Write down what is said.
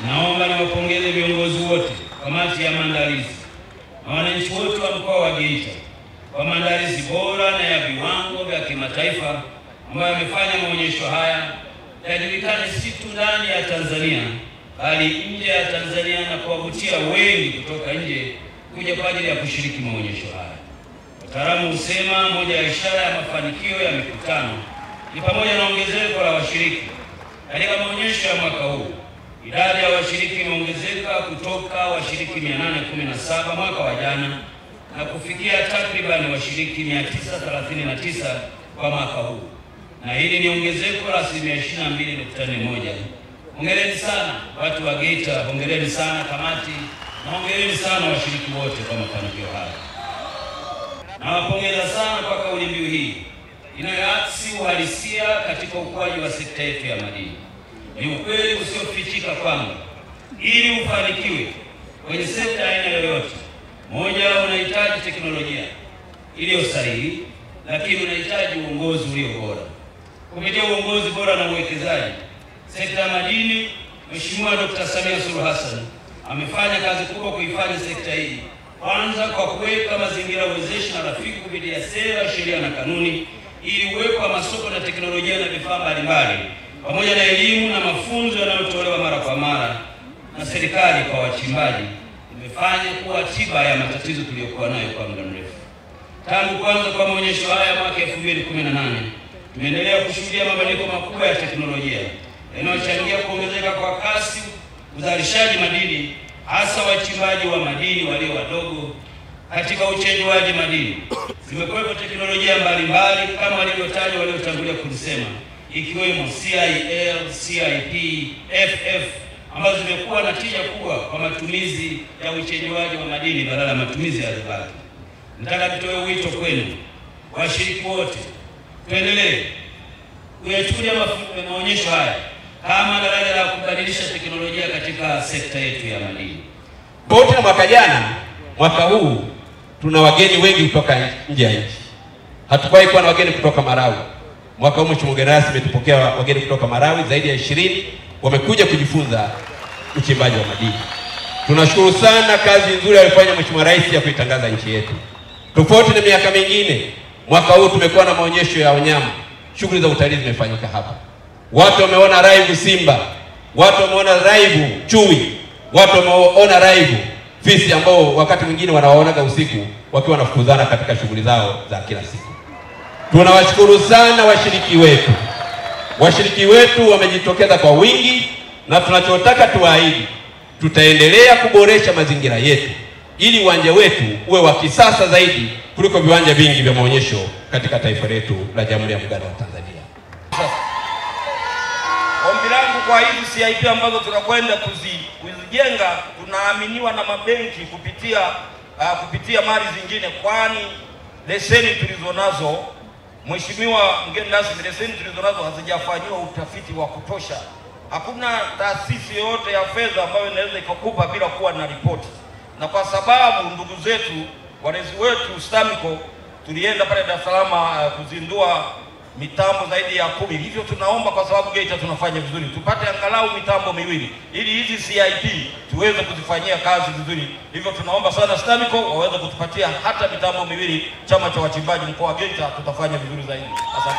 Naomba niwapongeze viongozi wote, kamati ya maandalizi na wananchi wote wa mkoa wa Geita kwa maandalizi bora na ya viwango vya kimataifa ambayo yamefanya maonyesho haya yajulikane si tu ndani ya Tanzania bali nje ya Tanzania na kuwavutia wengi kutoka nje kuja kwa ajili ya kushiriki maonyesho haya. Wataalamu husema moja ya ishara ya mafanikio ya mikutano ni pamoja na ongezeko la washiriki. Katika maonyesho ya mwaka huu, idadi ya washiriki imeongezeka kutoka washiriki 817 mwaka wa jana na kufikia takriban washiriki 939 kwa mwaka huu. Na hili ni ongezeko la 22.41. Hongereni sana watu wa Geita, hongereni sana kamati, na hongereni sana washiriki wote kwa mafanikio haya. Nawapongeza sana kwa kauli mbiu hii inayoakisi uhalisia katika ukuaji wa sekta yetu ya madini. Ni ukweli usiofichika kwamba ili ufanikiwe kwenye sekta aina yoyote, moja, unahitaji teknolojia iliyo sahihi, lakini unahitaji uongozi ulio bora. Kupitia uongozi bora na uwekezaji, sekta ya madini, Mheshimiwa Dr. Samia Suluhu Hassan amefanya kazi kubwa kuifanya sekta hii, kwanza kwa kuweka mazingira wezeshi na rafiki kupitia sera, sheria na kanuni, ili uwepo wa masoko na teknolojia na vifaa mbalimbali, pamoja na elimu na mafunzo yanayotolewa mara kwa mara na serikali kwa wachimbaji, imefanya kuwa tiba ya matatizo tuliyokuwa nayo kwa muda mrefu. Tangu kwanza kwa maonyesho haya mwaka 2018, tumeendelea kushuhudia mabadiliko makubwa ya teknolojia yanayochangia kuongezeka kwa kasi uzalishaji madini, hasa wachimbaji wa madini walio wadogo. Katika uchenjuaji madini zimekuwepo teknolojia mbalimbali kama walivyotaja waliotangulia kulisema, ikiwemo CIL, CIP, FF ambazo zimekuwa na tija kubwa kwa matumizi ya uchenjuaji wa madini badala ya matumizi ya rubani. Nataka nitoe wito kwenu washiriki wote, tuendelee kuyachukulia maonyesho haya kama daraja la kubadilisha teknolojia katika sekta yetu ya madini. Tofauti na mwaka jana, mwaka huu tuna wageni wengi kutoka nje ya nchi. Hatukuwahi kuwa na wageni kutoka Malawi. Mwaka huu Mheshimiwa mgeni rasmi tumetupokea wageni kutoka Malawi zaidi ya 20 wamekuja kujifunza uchimbaji wa madini. Tunashukuru sana kazi nzuri alifanya Mheshimiwa Rais ya kuitangaza nchi yetu. Tofauti na miaka mingine, mwaka huu tumekuwa na maonyesho ya wanyama. Shughuli za utalii zimefanyika hapa. Watu wameona live simba, watu wameona live chui, watu wameona live fisi ambao wakati mwingine wanawaonaga usiku wakiwa wanafukuzana katika shughuli zao za kila siku. Tunawashukuru sana washiriki wetu. Washiriki wetu wamejitokeza kwa wingi, na tunachotaka tuwaahidi, tutaendelea kuboresha mazingira yetu ili uwanja wetu uwe wa kisasa zaidi kuliko viwanja vingi vya maonyesho katika taifa letu la Jamhuri ya Muungano wa Tanzania. Ombi langu kwa hizi CIP ambazo tunakwenda kuzijenga, tunaaminiwa na mabenki kupitia mali zingine, kwani leseni tulizonazo, Mheshimiwa mgeni rasmi, leseni tulizonazo hazijafanyiwa utafiti wa kutosha. Hakuna taasisi yoyote ya fedha ambayo inaweza ikakupa bila kuwa na ripoti. Na kwa sababu ndugu zetu walezi wetu STAMICO tulienda pale Dar es Salaam kuzindua mitambo zaidi ya 10. Hivyo tunaomba, kwa sababu Geita tunafanya vizuri, tupate angalau mitambo miwili ili hizi CIP tuweze kuzifanyia kazi vizuri. Hivyo tunaomba sana STAMICO waweze kutupatia hata mitambo miwili. Chama cha wachimbaji mkoa wa Geita tutafanya vizuri zaidi. Asante.